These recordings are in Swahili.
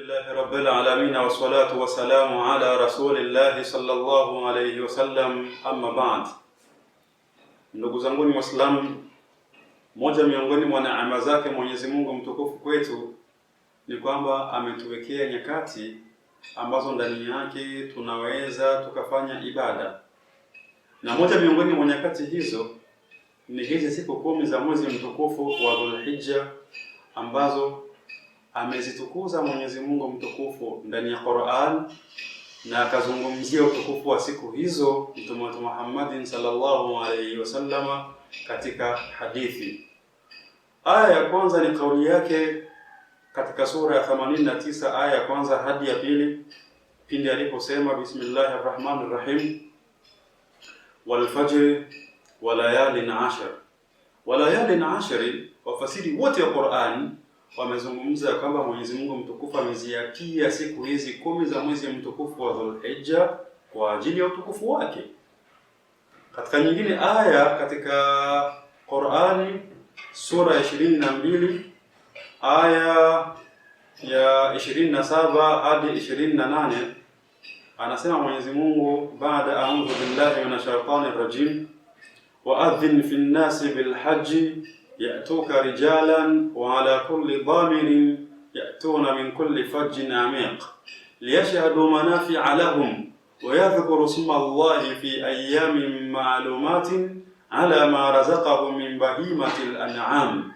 Alhamdulillahi Rabbil Alamin wa salatu wa salamu ala Rasulillahi sallallahu alayhi wasallam, amma ba'd. Ndugu zangu ni Waislamu, moja miongoni mwa neema zake Mwenyezi Mungu mtukufu kwetu ni kwamba ametuwekea nyakati ambazo ndani yake tunaweza tukafanya ibada, na moja miongoni mwa nyakati hizo ni hizi siku 10 za mwezi mtukufu wa Dhulhijja ambazo amezitukuza Mwenyezi Mungu mtukufu ndani ya Qur'an, na akazungumzia utukufu wa siku hizo Mtume Muhammad sallallahu alayhi wasallama katika hadithi. Aya ya kwanza ni kauli yake katika sura ya 89 aya ya kwanza hadi ya pili, pindi aliposema bismillahir rahmanir rahim, wal fajr wa layalin ashr. Wa layalin ashri, wafasiri wote wa Qur'an wamezungumza kwamba Mwenyezi Mungu mtukufu ameziakia siku hizi 10 za mwezi mtukufu wa Dhulhijja kwa ajili ya utukufu wake. Katika nyingine aya katika Qur'ani sura ya 22 aya ya 27 hadi 28, anasema Mwenyezi Mungu baada a'udhu billahi minash shaitani rajim, wa'adhin fin nasi bil hajji ya'tuka rijalan wa ala kulli dhamirin ya'tuna min kulli fajjin amiq liyashhadu manafi'a lahum wa yadhkuru isma Allahi fi ayyamin ma'lumatin ala ma razaqahum min bahimatil an'am.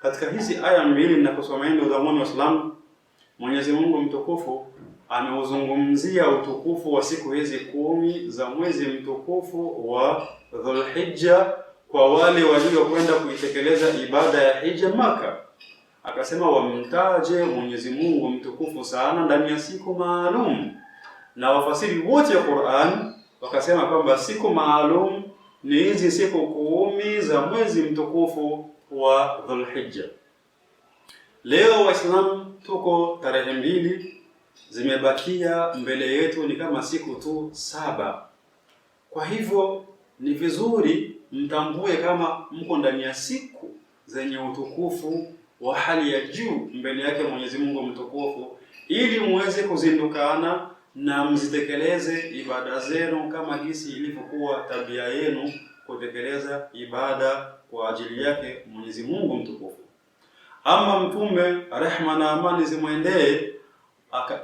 Katika hizi aya mbili ninakusomea ndio zamani wa Islam, Mwenyezi Mungu mtukufu ameuzungumzia utukufu wa siku hizi 10 za mwezi mtukufu wa Dhulhijja kwa wale waliokwenda kuitekeleza ibada ya hija Maka. Akasema wamtaje Mwenyezi Mungu mtukufu sana ndani ya siku maalum, na wafasiri wote wa Qur'an wakasema kwamba siku maalum ni hizi siku 10 za mwezi mtukufu wa Dhulhijja. Leo Waislamu tuko tarehe 2, zimebakia mbele yetu ni kama siku tu 7. Kwa hivyo ni vizuri mtambue kama mko ndani ya siku zenye utukufu wa hali ya juu mbele yake Mwenyezi Mungu mtukufu, ili muweze kuzindukana na mzitekeleze ibada zenu kama jinsi ilivyokuwa tabia yenu kutekeleza ibada kwa ajili yake Mwenyezi Mungu mtukufu. Ama Mtume rehma na amani zimwendee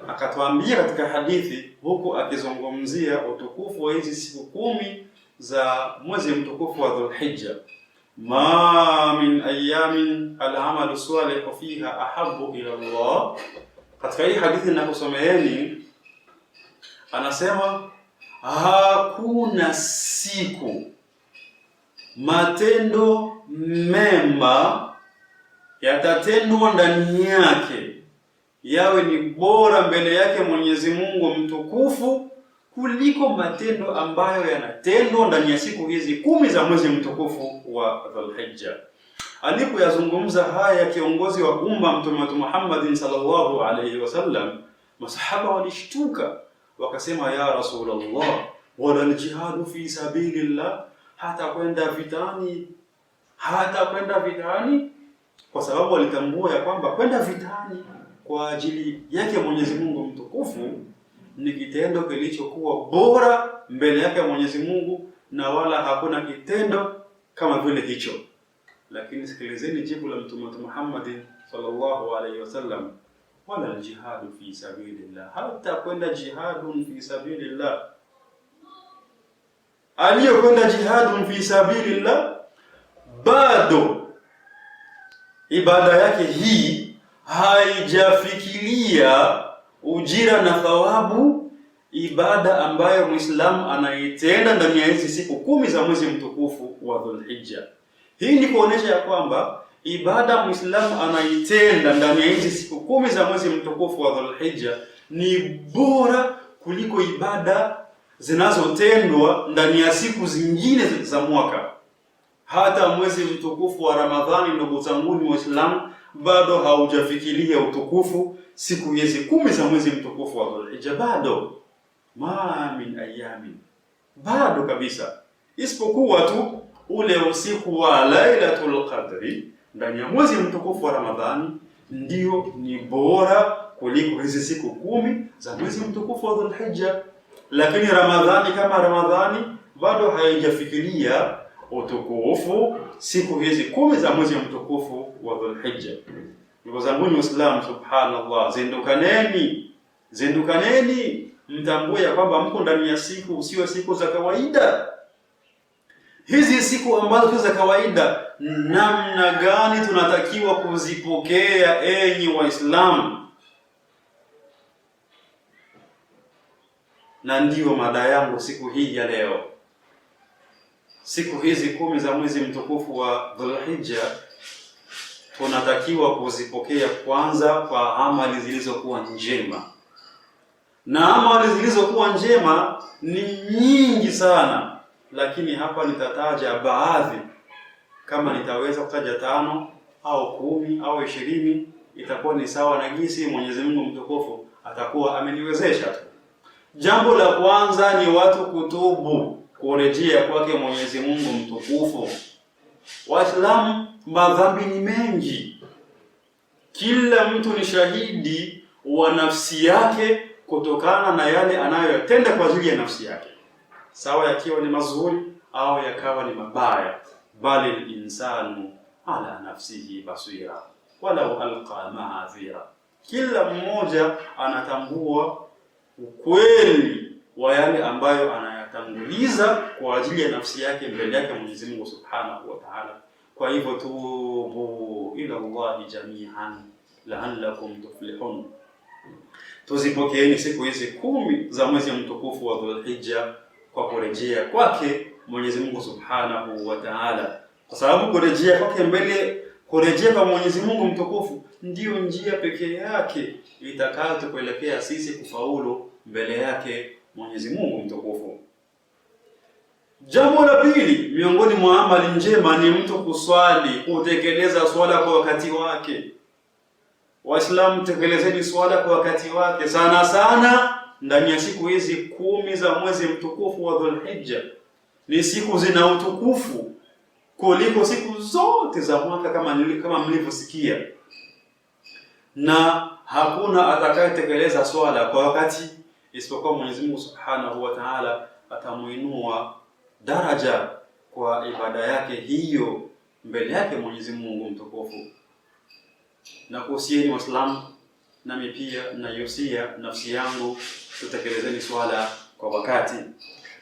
akatuambia katika hadithi, huku akizungumzia utukufu wa hizi siku 10 za mwezi mtukufu wa Dhulhijja, ma min ayamin al-amalu salihu fiha ahabbu ila Allah. Katika hii hadithi ninakusomeeni, anasema hakuna siku matendo mema yatatendwa ndani yake yawe ni bora mbele yake Mwenyezi Mungu mtukufu kuliko matendo ambayo yanatendwa ndani ya siku hizi 10 za mwezi mtukufu wa Dhulhijja. Alipoyazungumza haya kiongozi wa umma Mtume Muhammad sallallahu alayhi wasallam, masahaba walishtuka wakasema, ya Rasulullah, wala jihadu fi sabilillah, hata kwenda vitani, kwa sababu walitambua ya kwamba kwenda vitani kwa ajili yake Mwenyezi Mungu mtukufu ni kitendo kilichokuwa bora mbele yake Mwenyezi Mungu, na wala hakuna kitendo kama vile hicho. Lakini sikilizeni jibu la Mtume Muhammad sallallahu alayhi wasallam, wala jihadu fi sabilillah, hata kwenda jihadun fi sabilillah, aliyokwenda jihadun fi sabilillah bado ibada yake hii haijafikiria ujira na thawabu ibada ambayo Muislamu anaitenda ndani ya hizi siku 10 za mwezi mtukufu wa Dhulhijja. Hii ni kuonesha ya kwamba ibada Muislamu anaitenda ndani ya hizi siku 10 za mwezi mtukufu wa Dhulhijja ni bora kuliko ibada zinazotendwa ndani ya siku zingine za mwaka. Hata mwezi mtukufu wa Ramadhani, ndugu zangu Waislamu, bado haujafikiria utukufu siku hizi 10 za mwezi mtukufu wa Dhulhijja, bado ma min ayamin, bado kabisa, isipokuwa tu ule usiku wa Lailatul Qadri ndani ya mwezi mtukufu wa Ramadhani ndio ni bora kuliko hizi siku 10 za mwezi mtukufu wa Dhulhijja. Lakini Ramadhani kama Ramadhani bado haijafikiria utukufu siku hizi 10 za mwezi mtukufu wa Dhulhijja. Ndugu zangu Waislamu, subhanallah, zindukaneni mtambue ya kwamba mko ndani ya siku, sio siku za kawaida. Hizi siku ambazo za kawaida, namna gani tunatakiwa kuzipokea enyi Waislamu? Na ndiyo mada yangu siku hii ya leo. Siku hizi 10 za mwezi mtukufu wa Dhulhijja tunatakiwa kuzipokea kwanza kwa amali zilizokuwa njema. Na amali zilizokuwa njema ni nyingi sana, lakini hapa nitataja baadhi. Kama nitaweza kutaja 5 au 10 au 20 itakuwa ni sawa na jinsi Mwenyezi Mungu mtukufu atakuwa ameniwezesha tu. Jambo la kwanza ni watu kutubu, kurejea kwake Mwenyezi Mungu mtukufu. Waislamu, madhambi ni mengi. Kila mtu ni shahidi wa nafsi yake kutokana na yale anayoyatenda kwa ajili ya nafsi yake, sawa yakiwa ni mazuri au yakawa ni mabaya. Bali insanu ala nafsihi basira walau alqa ma'adhira. Kila mmoja anatambua ukweli wa yale ambayo anayatanguliza kwa ajili ya nafsi yake mbele yake Mwenyezi Mungu Subhanahu wa Ta'ala. Kwa hivyo tubu ila Allahi jami'an la'allakum tuflihun. Tuzipokeeni siku hizi 10 za mwezi mtukufu wa Dhulhijja kwa kurejea kwake Mwenyezi Mungu Subhanahu wa Ta'ala, kwa sababu kurejea kwa Mwenyezi Mungu mtukufu ndiyo njia pekee yake itakayotupelekea sisi kufaulu mbele yake Mwenyezi Mungu mtukufu. Jambo la pili miongoni mwa amali njema ni mtu kuswali, kutekeleza swala kwa wakati wake. Waislamu, tekelezeni swala kwa wakati wake, sana sana ndani ya siku hizi 10 za mwezi mtukufu wa Dhulhijja. Ni siku zina utukufu kuliko siku zote za mwaka kama mlivyosikia. Na hakuna atakayetekeleza swala kwa wakati isipokuwa Mwenyezi Mungu Subhanahu wa Ta'ala atamuinua daraja kwa ibada yake hiyo mbele yake Mwenyezi Mungu mtukufu. Na kuhusieni Waislamu, nami pia nayusia nafsi yangu, tutekelezeni swala kwa wakati.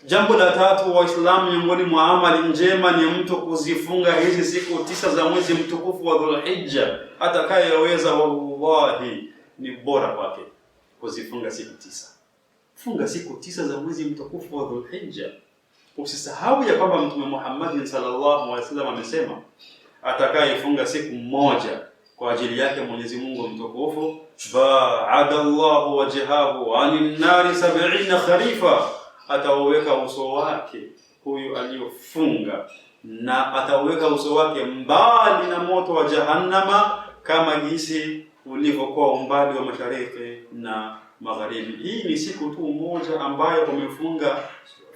Jambo la tatu Waislamu, miongoni mwa amali njema ni mtu kuzifunga hizi siku 9 za mwezi mtukufu wa Dhulhijja. Atakayeweza, wallahi ni bora kwake kuzifunga siku 9. Funga siku 9 za mwezi mtukufu wa Dhulhijja. Usisahau ya kwamba Mtume Muhammad sallallahu alaihi wasallam amesema atakayefunga siku moja kwa ajili yake Mwenyezi Mungu mtukufu, ba'ada Allahu wajhahu 'anil nari 70 kharifa, ataweka uso wake huyu aliyofunga, na ataweka uso wake mbali na moto wa jahannama kama jinsi ulivyokuwa umbali wa mashariki na magharibi. Hii ni siku tu moja ambayo umefunga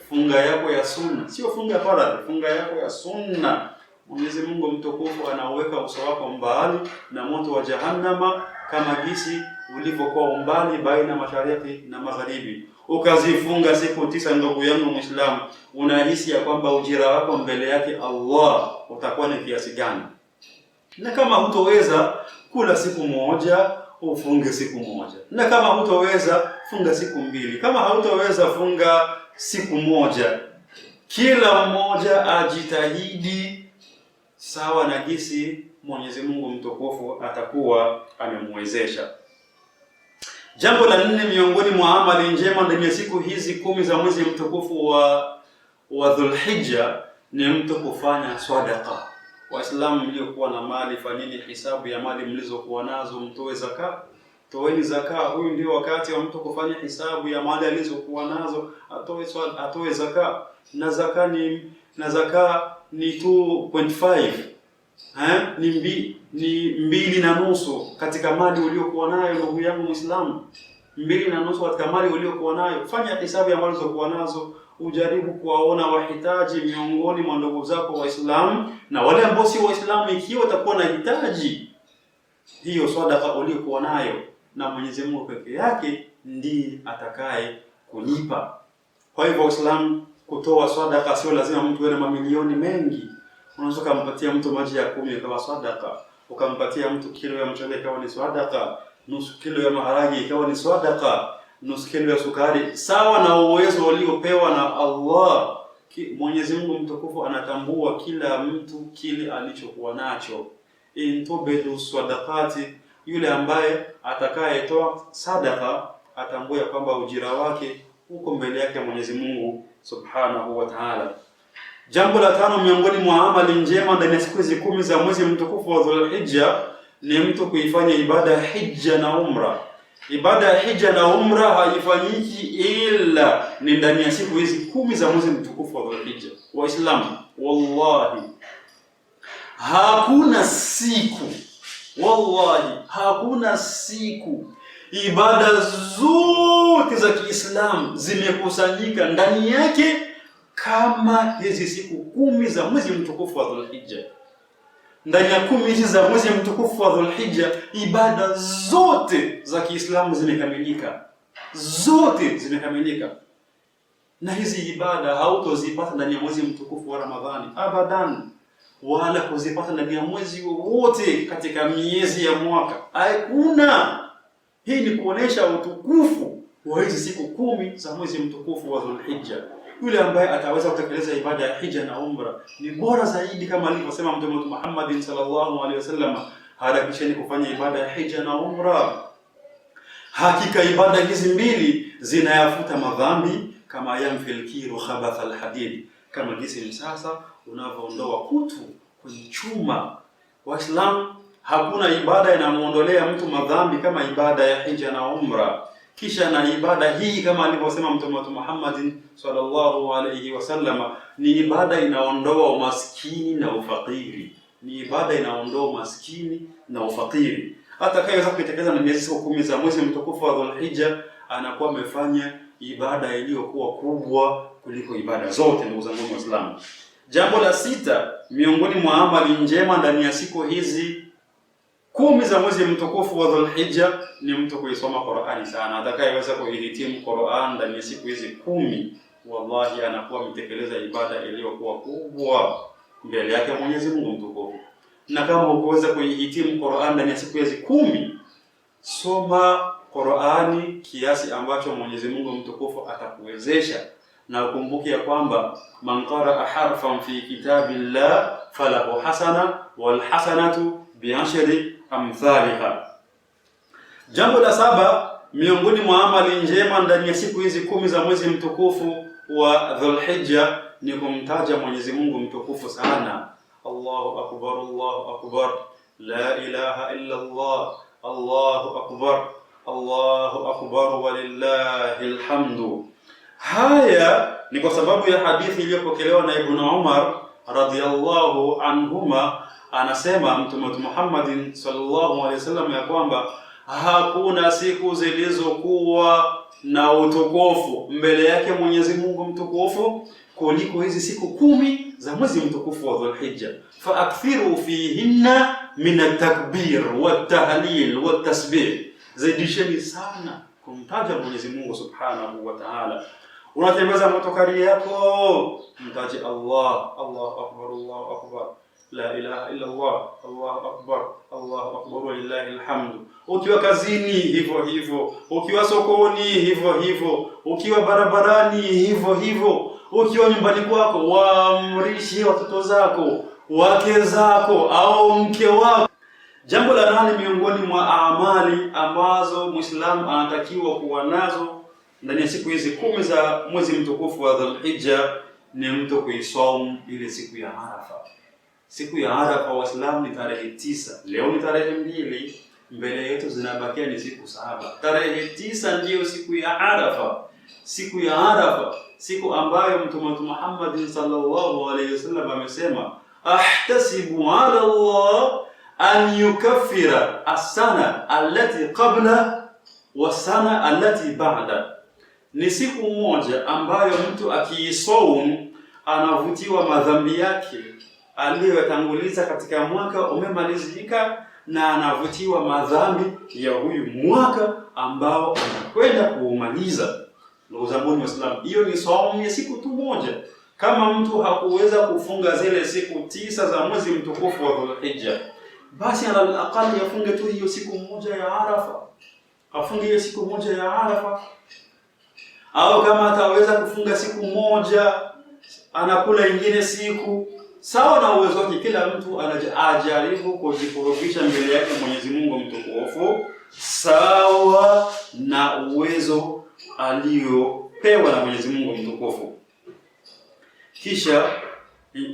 funga yako ya sunna, sio funga faradhi, funga yako ya sunna. Mwenyezi Mungu mtukufu anaweka uso wako mbali na moto wa jahannama kama jinsi ulivyokuwa umbali baina mashariki na magharibi. Ukazifunga siku 9, ndugu yangu Muislamu, unahisi ya kwamba ujira wako mbele yake Allah utakuwa ni kiasi gani? Na kama hutoweza kula siku moja, ufunge siku moja. Na kama hutoweza funga siku 2. Kama hautoweza funga siku moja. Kila mmoja ajitahidi sawa na jinsi Mwenyezi Mungu mtukufu atakuwa amemwezesha. Jambo la 4 miongoni mwa amali njema ndani ya siku hizi 10 za mwezi mtukufu wa Dhulhijja ni mtu kufanya sadaqa. Waislamu mliokuwa na mali, fanyeni hisabu ya mali mlizokuwa nazo, mtoe zaka. Toeni zaka. Huyu ndio wakati wa mtu kufanya hisabu ya mali alizokuwa nazo, atoe zaka. Na zaka ni 2.5. Ni 2.5 katika mali uliokuwa nayo, ndugu yangu Muislamu. 2.5 katika mali uliokuwa nayo. Fanya hisabu ya mali ulizokuwa nazo, ujaribu kuwaona wahitaji miongoni mwa ndugu zako Waislamu, na wale ambao si Waislamu, ikiwa utakuwa na hitaji hiyo sadaqa uliokuwa nayo, na Mwenyezi Mungu peke yake ndiye atakaye kulipa. Kwa hivyo Uislamu, kutoa sadaka sio lazima mtu awe na mamilioni mengi. Unaweza kumpatia mtu maji ya 10 kama sadaka, ukampatia mtu kilo ya mchele kama ni sadaka, nusu kilo ya maharage ikawa ni sadaka, nusu kilo ya sukari, sawa na uwezo uliopewa na Allah. Mwenyezi Mungu mtukufu anatambua kila mtu kile alichokuwa nacho. Intubidu sadaqati, yule ambaye atakayetoa sadaka atambue kwamba ujira wake uko mbele yake Mwenyezi Mungu Subhanahu wa Ta'ala. Jambo la 5 miongoni mwa amali njema ndani ya siku hizi 10 za mwezi mtukufu wa Dhulhijja ni mtu kuifanya ibada ya hija na umra. Ibada ya hija na umra haifanyiki ila ni ndani ya siku hizi 10 za mwezi mtukufu wa Dhulhijja. Waislamu, wallahi hakuna siku ibada zote za Kiislamu zimekusanyika ndani yake kama hizi siku 10 za mwezi mtukufu wa Dhulhijja. Ndani ya 10 hizi za mwezi mtukufu wa Dhulhijja, ibada zote za Kiislamu zimekamilika. Zote zimekamilika. Na hizi ibada hautozipata ndani ya mwezi mtukufu wa Ramadhani abadan, wala kuzipata ndani ya mwezi wote katika miezi ya mwaka. Hakuna. Hii ni kuonesha utukufu wa hizi siku 10 za mwezi mtukufu wa Dhulhijja. Yule ambaye ataweza kutekeleza ibada ya hija na umra ni bora zaidi, kama alivyosema Mtume Muhammad sallallahu alaihi wasallam, harakisheni kufanya ibada ya hija na umra. Hakika ibada hizi mbili zinayafuta madhambi kama yamfil kiru khabath alhadid, kama jinsi msasa unavyoondoa kutu kwenye chuma. Waislamu, hakuna ibada inamuondolea mtu madhambi kama ibada ya hija na umra. Kisha na ibada hii kama alivyosema Mtume Muhammad sallallahu alayhi wasallam, ni ibada inaondoa umaskini na ufakiri. Ni ibada inaondoa umaskini na ufakiri. Atakayeweza kuitekeleza ndani ya siku 10 za mwezi mtukufu wa Dhulhijja anakuwa amefanya ibada iliyokuwa kubwa kuliko ibada zote, ndugu zangu Waislamu. Jambo la 6 miongoni mwa amali njema ndani ya siku hizi 10 za mwezi mtukufu wa Dhulhijja ni mtu kuisoma Qur'ani sana. Atakayeweza kuihitimu Qur'an ndani ya siku hizi 10, wallahi anakuwa ametekeleza ibada iliyokuwa kubwa mbele yake Mwenyezi Mungu mtukufu. Na kama hukuweza kuihitimu Qur'an ndani ya siku hizi 10, soma Qur'ani kiasi ambacho Mwenyezi Mungu mtukufu atakuwezesha, na ukumbuke ya kwamba man qara'a harfan fi kitabillah falahu hasana wal hasanatu bi'ashri amthaliha. Jambo la 7 miongoni mwa amali njema ndani ya siku hizi 10 za mwezi mtukufu wa Dhulhijja ni kumtaja Mwenyezi Mungu mtukufu sana. Allahu akbar, Allahu akbar, la ilaha illa Allah, Allahu akbar, Allahu akbar walillahil hamdu. Haya ni kwa sababu ya hadithi iliyopokelewa na Ibn Umar radhiyallahu anhuma. Anasema Mtume Muhammad sallallahu alaihi wasallam ya kwamba hakuna siku zilizokuwa na utukufu mbele yake Mwenyezi Mungu mtukufu kuliko hizi siku 10 za mwezi mtukufu wa Dhulhijja. Fa akthiru fihinna min at-takbir wat-tahlil wat-tasbih, zidisheni sana kumtaja Mwenyezi Mungu Subhanahu wa Ta'ala. Unatembeza motokari yako, mtaje Allah, Allahu akbar, Allahu akbar, la ilaha illa Allah, Allahu akbar, Allahu akbar walillahil hamdu. Ukiwa kazini hivyo hivyo, ukiwa sokoni hivyo hivyo, ukiwa barabarani hivyo hivyo, ukiwa nyumbani kwako, waamrishe watoto zako, wake zako au mke wako. Jambo la 8 miongoni mwa amali ambazo Muislamu anatakiwa kuwa nazo ndani ya siku hizi 10 za mwezi mtukufu wa Dhulhijja ni mtu kuisaumu ile siku ya Arafa. Siku ya Arafa Waislamu ni tarehe 9. Leo ni tarehe 2, mbele yetu zinabakia ni siku 7. Tarehe 9 ndiyo siku ya Arafa. Siku ya Arafa, siku ambayo Mtume Muhammad sallallahu alayhi wasallam amesema, ahtasibu ala Allah an yukaffira as-sana allati qabla was-sana allati ba'da. Ni siku moja ambayo mtu akiisaumu anavutiwa madhambi yake aliyotanguliza katika mwaka umemalizika, na anavutiwa madhambi ya huyu mwaka ambao anakwenda kuumaliza. Ndugu zangu Waislamu, hiyo ni saumu ya siku tu moja. Kama mtu hakuweza kufunga zile siku 9 za mwezi mtukufu wa Dhulhijja, basi alaqali yafunge tu hiyo siku moja ya Arafa. Afunge hiyo siku moja ya Arafa. Au kama ataweza kufunga siku moja, anakula ingine siku. Sawa na uwezo wake, kila mtu anajaribu kujikurubisha mbele yake Mwenyezi Mungu mtukufu sawa na uwezo aliopewa na Mwenyezi Mungu mtukufu. Kisha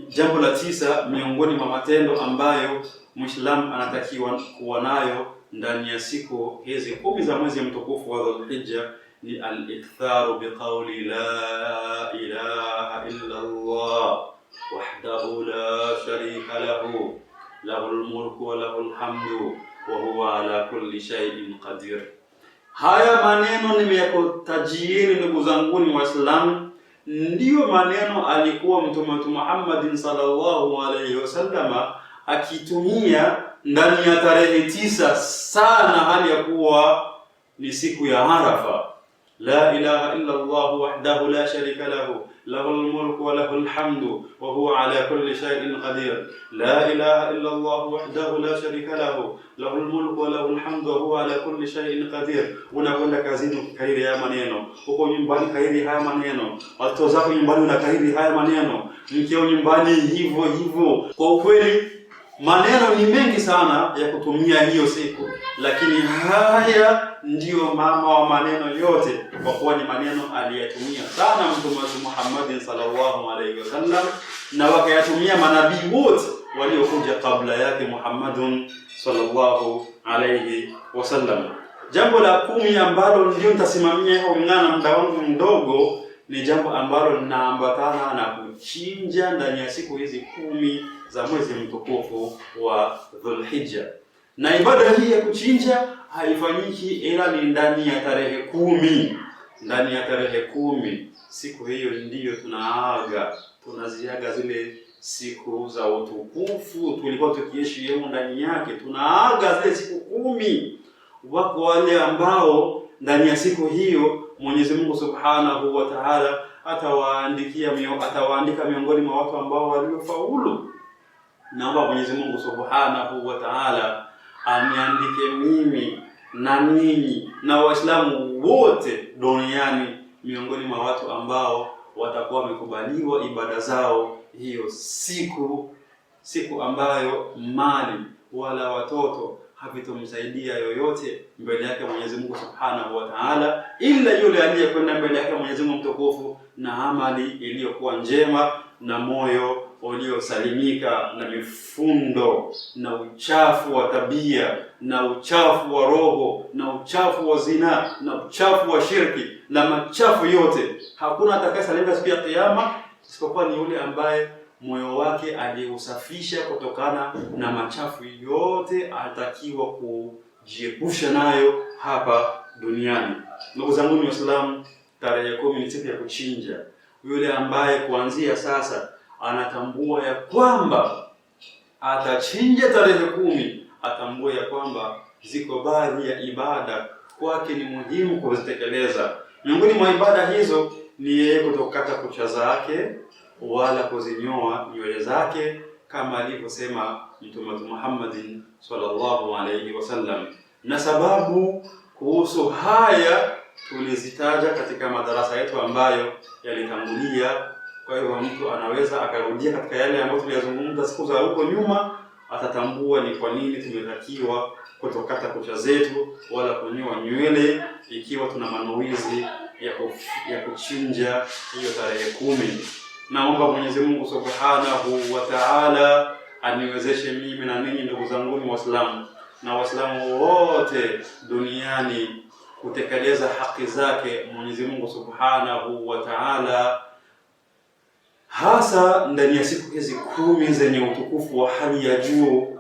jambo la 9 miongoni mwa matendo ambayo Muislamu anatakiwa kuwa nayo ndani ya siku hizi 10 za mwezi mtukufu wa Dhulhijja ni al-iktharu biqawli la ilaha illa Allah wahdahu la sharika lahu lahul mulku wa lahul hamdu wa huwa ala kulli shay'in qadir. Haya maneno nimekutajiri ndugu zangu Waislamu, ndiyo maneno alikuwa Mtume Muhammad sallallahu alayhi wasallama akitumia ndani ya tarehe 9 sana, hali ya kuwa ni siku ya Arafa. La ilaha illa Allah wahdahu la sharika lahu lahul mulku wa lahul hamdu wa huwa ala kulli shay'in qadir. La ilaha illa Allah wahdahu la sharika lahu lahul mulku wa lahul hamdu wa huwa ala kulli shay'in qadir. Unakwenda kazini ukikariri haya maneno, uko nyumbani kariri haya maneno, watoto zako nyumbani unakariri haya maneno, mkeo nyumbani hivyo hivyo. Kwa ukweli maneno ni mengi sana ya kutumia hiyo siku, lakini haya ndiyo mama wa maneno yote, kwa kuwa ni maneno aliyatumia sana Mtume Muhammad sallallahu alaihi wasallam, na wakayatumia manabii wote waliokuja kabla yake Muhammadun sallallahu alaihi wasallam. Jambo la 10 ambalo ndio nitasimamia kulingana na muda wangu mdogo ni jambo ambalo linaambatana na kuchinja ndani ya siku hizi 10 za mwezi mtukufu wa Dhulhijja. Na ibada hii ya kuchinja haifanyiki ila ni ndani ya tarehe 10. Ndani ya tarehe 10 siku hiyo ndiyo tunaziaga zile siku za utukufu tulikuwa tukiishi yemo ndani yake. Tunaaga zile siku 10. Wako wale ambao ndani ya siku hiyo Mwenyezi Mungu Subhanahu wa Ta'ala atawaandika miongoni mwa watu ambao waliofaulu. Naomba Mwenyezi Mungu Subhanahu wa Ta'ala aniandike mimi na ninyi na Waislamu wote duniani miongoni mwa watu ambao watakuwa wamekubaliwa ibada zao hiyo siku ambayo mali wala watoto havitomsaidia yoyote mbele yake Mwenyezi Mungu Subhanahu wa Ta'ala, ila yule aliyekwenda mbele yake Mwenyezi Mungu mtukufu na amali iliyokuwa njema na moyo uliosalimika na mifundo na uchafu wa tabia na uchafu wa roho na uchafu wa zina na uchafu wa shirki na machafu yote. Hakuna atakayesalimika siku ya Kiyama isipokuwa ni yule ambaye moyo wake aliusafisha kutokana na machafu yote atakiwa kujiepusha nayo hapa duniani. Ndugu zangu Waislamu, tarehe 10 ni siku ya kuchinja. Yule ambaye kuanzia sasa anatambua ya kwamba atachinja tarehe 10, atambue ya kwamba ziko baadhi ya ibada kwake ni muhimu kuzitekeleza. Miongoni mwa ibada hizo ni yeye kutokata kucha zake wala kuzinyoa nywele zake, kama alivyosema Mtume Muhammad sallallahu alayhi wasallam. Na sababu kuhusu haya tulizitaja katika madarasa yetu ambayo yalitangulia. Kwa hiyo mtu anaweza akarudia katika yale ambayo tuliyazungumza siku za huko nyuma, atatambua ni kwa nini tumetakiwa kutokata kucha zetu wala kunyoa nywele ikiwa tuna manuizi ya kuchinja hiyo tarehe 10. Naomba Mwenyezi Mungu Subhanahu wa Ta'ala aniwezeshe mimi na ninyi ndugu zangu Waislamu na Waislamu wote duniani kutekeleza haki zake Mwenyezi Mungu Subhanahu wa Ta'ala, hasa ndani ya siku hizi 10 zenye utukufu wa hali ya juu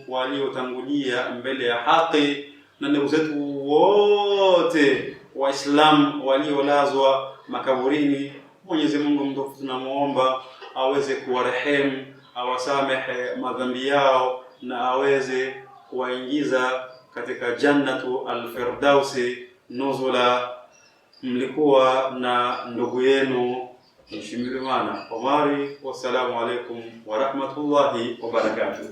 waliotangulia mbele ya haki, na ndugu zetu wote Waislamu waliolazwa makaburini. Mwenyezi Mungu mtukufu tunamuomba aweze kuwarehemu, awasamehe madhambi yao na aweze kuwaingiza katika jannatu al-firdausi nuzula. Mlikuwa na ndugu yenu Mheshimiwa Omari. Wassalamu alaikum wa rahmatullahi wa barakatuh.